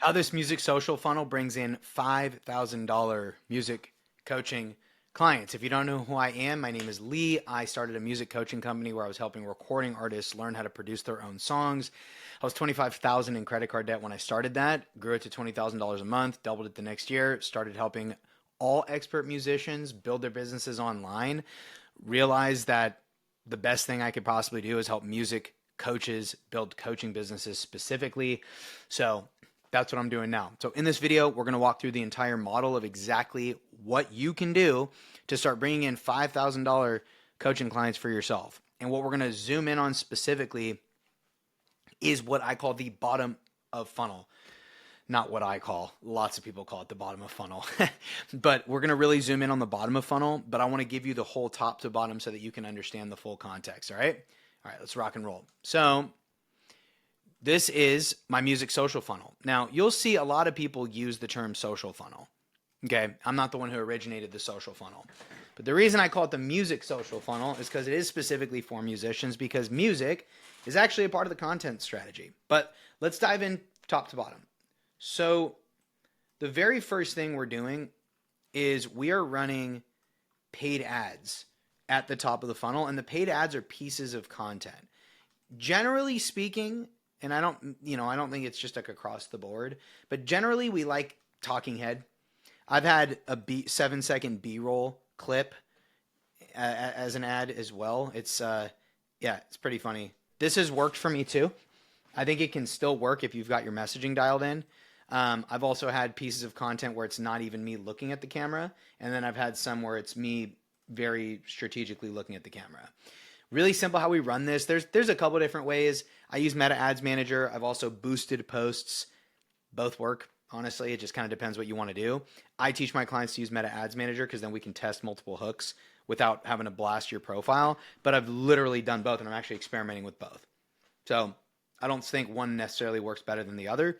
How this music social funnel brings in $5,000 music coaching clients. If you don't know who I am, my name is Lee. I started a music coaching company where I was helping recording artists learn how to produce their own songs. I was $25,000 in credit card debt when I started that, grew it to $20,000 a month, doubled it the next year, started helping all expert musicians build their businesses online, realized that the best thing I could possibly do is help music coaches build coaching businesses specifically. So that's what I'm doing now. So in this video, we're going to walk through the entire model of exactly what you can do to start bringing in $5,000 coaching clients for yourself. And what we're going to zoom in on specifically is what I call the bottom of funnel. Not what I call, lots of people call it the bottom of funnel, but we're going to really zoom in on the bottom of funnel, but I want to give you the whole top to bottom so that you can understand the full context. All right. All right, let's rock and roll. So this is my music social funnel. Now you'll see a lot of people use the term social funnel. Okay. I'm not the one who originated the social funnel, but the reason I call it the music social funnel is because it is specifically for musicians, because music is actually a part of the content strategy. But let's dive in top to bottom. So the very first thing we're doing is we are running paid ads at the top of the funnel, and the paid ads are pieces of content. Generally speaking, and I don't think it's just like across the board, but generally we like talking head. I've had a 7-second B-roll clip as an ad as well. It's it's pretty funny. This has worked for me too. I think it can still work if you've got your messaging dialed in. I've also had pieces of content where it's not even me looking at the camera, and then I've had some where it's me very strategically looking at the camera. Really simple how we run this. There's a couple different ways. I use Meta Ads Manager. I've also boosted posts. Both work. Honestly, it just kind of depends what you want to do. I teach my clients to use Meta Ads Manager because then we can test multiple hooks without having to blast your profile. But I've literally done both, and I'm actually experimenting with both. So I don't think one necessarily works better than the other.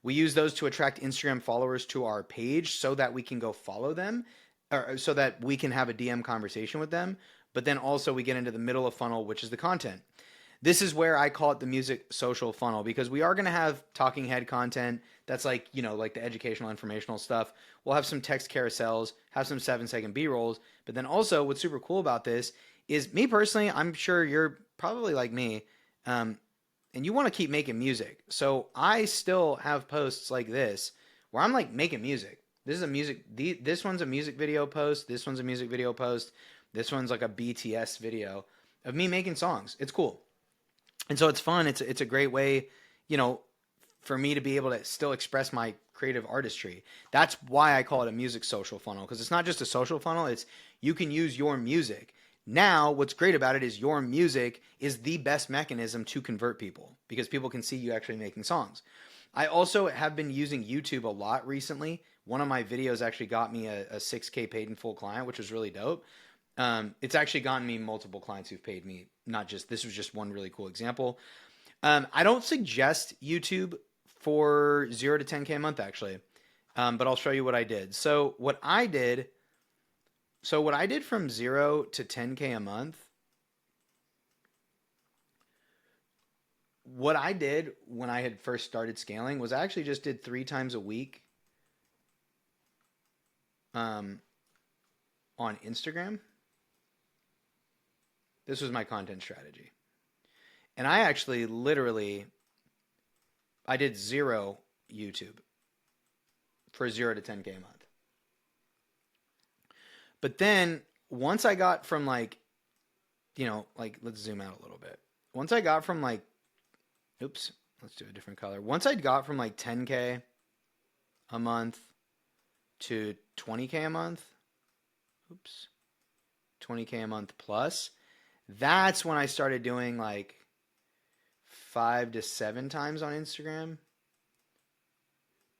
We use those to attract Instagram followers to our page so that we can go follow them, or so that we can have a DM conversation with them. But then also we get into the middle of funnel, which is the content. This is where I call it the music social funnel, because we are going to have talking head content that's like, like the educational, informational stuff. We'll have some text carousels, have some 7-second B-rolls. But then also what's super cool about this is, me personally, I'm sure you're probably like me, and you want to keep making music. So I still have posts like this where I'm like making music. This one's a music video post. This one's a music video post. This one's like a BTS video of me making songs. It's cool. And so it's fun. It's a great way, for me to be able to still express my creative artistry. That's why I call it a music social funnel, because it's not just a social funnel. It's, you can use your music. Now, what's great about it is your music is the best mechanism to convert people, because people can see you actually making songs. I also have been using YouTube a lot recently. One of my videos actually got me a 6K paid in full client, which was really dope. It's actually gotten me multiple clients who've paid me, not just, this was just one really cool example. I don't suggest YouTube for 0 to 10K a month actually. But I'll show you what I did. So what I did from 0 to 10K a month, what I did when I had first started scaling was I actually just did 3 times a week on Instagram. This was my content strategy. And I actually I did 0 YouTube for 0 to 10K a month. But then once I got from let's zoom out a little bit. Once I got from let's do a different color. Once I got from 10K a month to 20K a month, 20K a month plus, that's when I started doing 5 to 7 times on Instagram,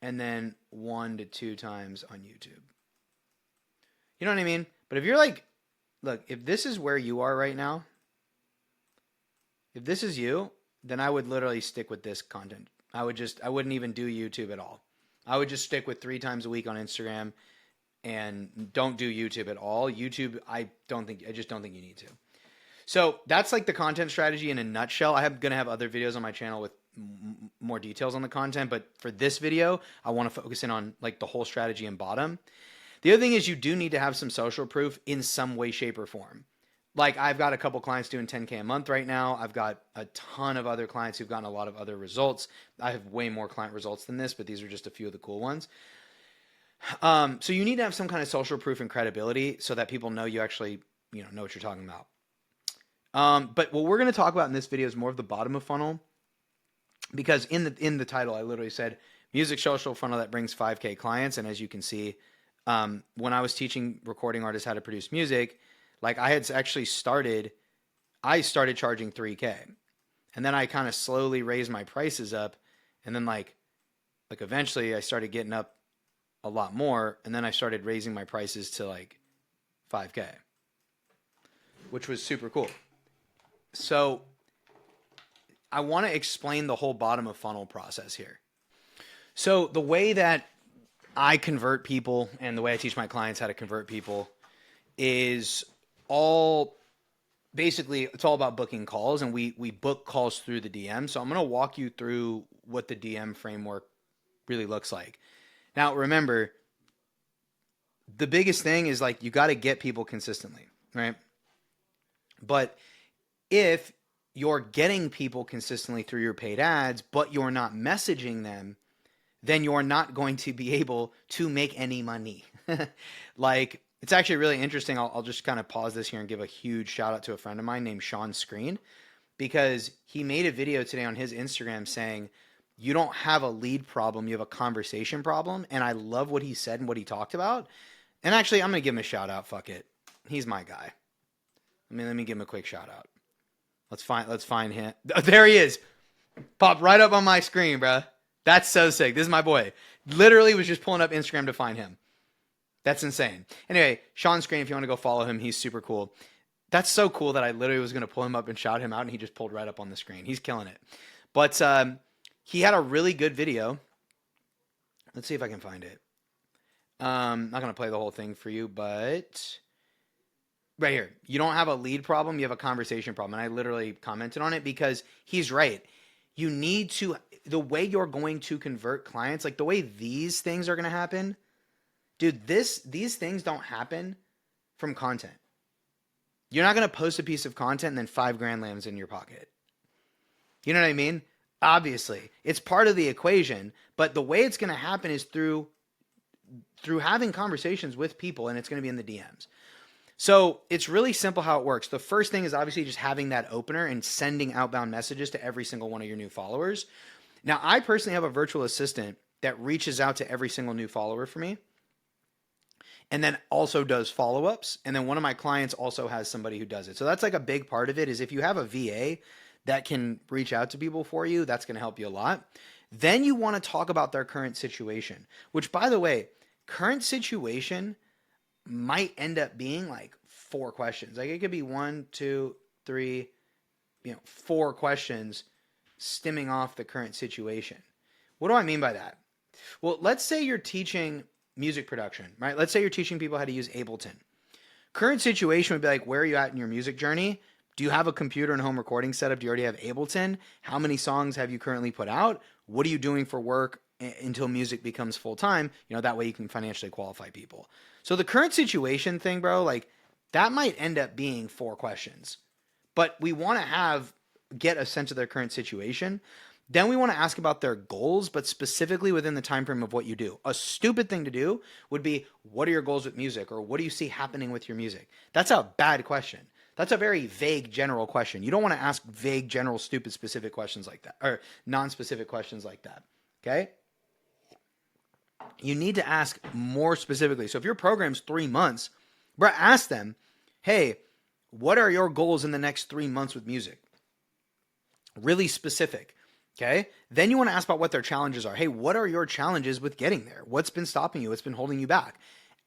and then 1 to 2 times on YouTube. You know what I mean? But if you're look, if this is where you are right now, if this is you, then I would literally stick with this content. I wouldn't even do YouTube at all. I would just stick with 3 times a week on Instagram and don't do YouTube at all. YouTube, I just don't think you need to. So that's the content strategy in a nutshell. I'm going to have other videos on my channel with more details on the content. But for this video, I want to focus in on like the whole strategy and bottom. The other thing is you do need to have some social proof in some way, shape, or form. Like I've got a couple clients doing 10K a month right now. I've got a ton of other clients who've gotten a lot of other results. I have way more client results than this, but these are just a few of the cool ones. So you need to have some kind of social proof and credibility so that people know you actually, know what you're talking about. But what we're going to talk about in this video is more of the bottom of funnel, because in the title, I literally said music social funnel that brings 5K clients. And as you can see, when I was teaching recording artists how to produce music, like I started charging 3K, and then I kind of slowly raised my prices up. And then like eventually I started getting up a lot more. And then I started raising my prices to like 5K, which was super cool. So I want to explain the whole bottom of funnel process here. So the way that I convert people and the way I teach my clients how to convert people is it's all about booking calls, and we book calls through the DM. So I'm going to walk you through what the DM framework really looks like. Now, remember, the biggest thing is like, you got to get people consistently, right? But if you're getting people consistently through your paid ads, but you're not messaging them, then you're not going to be able to make any money. Like, it's actually really interesting. I'll just kind of pause this here and give a huge shout out to a friend of mine named Sean Screen, because he made a video today on his Instagram saying, you don't have a lead problem, you have a conversation problem. And I love what he said and what he talked about. And actually, I'm going to give him a shout out. Fuck it. He's my guy. Let me give him a quick shout out. Let's find him. Oh, there he is. Popped right up on my screen, bro. That's so sick. This is my boy. Literally was just pulling up Instagram to find him. That's insane. Anyway, Sean Screen, if you want to go follow him, he's super cool. That's so cool that I literally was going to pull him up and shout him out, and he just pulled right up on the screen. He's killing it. But he had a really good video. Let's see if I can find it. I'm not going to play the whole thing for you, but right here. You don't have a lead problem, you have a conversation problem. And I literally commented on it because he's right. You need to, the way you're going to convert clients, like the way these things are going to happen, dude, these things don't happen from content. You're not going to post a piece of content and then $5,000 lands in your pocket. You know what I mean? Obviously, it's part of the equation, but the way it's going to happen is through having conversations with people, and it's going to be in the DMs. So it's really simple how it works. The first thing is obviously just having that opener and sending outbound messages to every single one of your new followers. Now, I personally have a virtual assistant that reaches out to every single new follower for me, and then also does follow-ups. And then one of my clients also has somebody who does it. So that's like a big part of it, is if you have a VA that can reach out to people for you, that's going to help you a lot. Then you want to talk about their current situation, which, by the way, current situation might end up being like 4 questions. Like it could be 1, 2, 3, 4 questions stemming off the current situation. What do I mean by that? Well, let's say you're teaching music production, right? Let's say you're teaching people how to use Ableton. Current situation would be like, where are you at in your music journey? Do you have a computer and home recording setup? Do you already have Ableton? How many songs have you currently put out? What are you doing for work until music becomes full-time? That way you can financially qualify people. So the current situation thing, bro, like that might end up being 4 questions, but we want to get a sense of their current situation. Then we want to ask about their goals, but specifically within the time frame of what you do. A stupid thing to do would be, what are your goals with music? Or what do you see happening with your music? That's a bad question. That's a very vague, general question. You don't want to ask vague, general, stupid, specific questions like that, or non-specific questions like that, okay? You need to ask more specifically. So if your program's 3 months, bro, ask them, hey, what are your goals in the next 3 months with music? Really specific. Okay. Then you want to ask about what their challenges are. Hey, what are your challenges with getting there? What's been stopping you? What's been holding you back?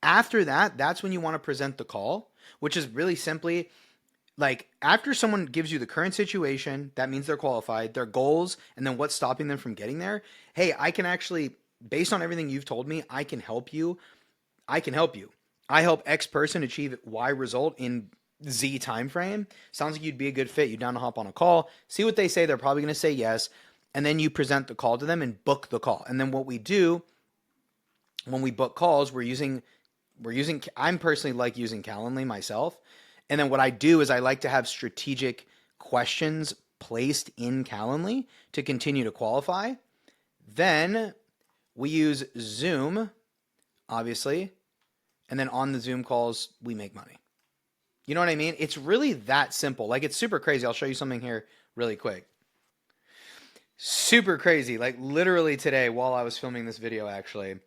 After that, that's when you want to present the call, which is really simply like after someone gives you the current situation, that means they're qualified, their goals, and then what's stopping them from getting there. Hey, I can actually, based on everything you've told me, I can help you. I help X person achieve Y result in Z time frame. Sounds like you'd be a good fit. You down to hop on a call, see what they say. They're probably going to say yes. and then you present the call to them and book the call. And then what we do when we book calls, I'm personally like using Calendly myself. And then what I do is I like to have strategic questions placed in Calendly to continue to qualify. Then we use Zoom, obviously, and then on the Zoom calls, we make money. You know what I mean? It's really that simple. Like, it's super crazy. I'll show you something here really quick. Super crazy. Like, literally today, while I was filming this video, actually,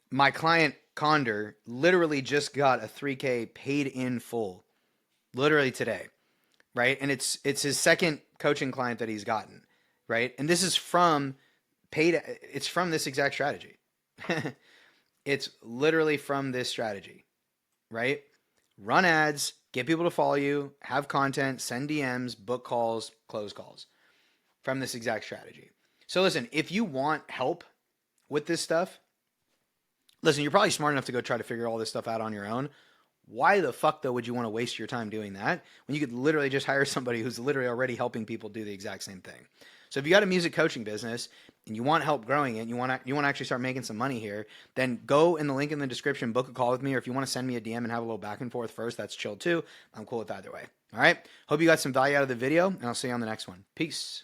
my client Conder literally just got a 3K paid in full, literally today, right? And it's his second coaching client that he's gotten, right? And this is from it's from this exact strategy. It's literally from this strategy, right? Run ads, get people to follow you, have content, send DMs, book calls, close calls from this exact strategy. So listen, if you want help with this stuff, listen, you're probably smart enough to go try to figure all this stuff out on your own. Why the fuck, though, would you want to waste your time doing that when you could literally just hire somebody who's literally already helping people do the exact same thing? So if you got a music coaching business and you want help growing it, you want to actually start making some money here, then go in the link in the description, book a call with me, or if you want to send me a DM and have a little back and forth first, that's chill too. I'm cool with either way. All right. Hope you got some value out of the video, and I'll see you on the next one. Peace.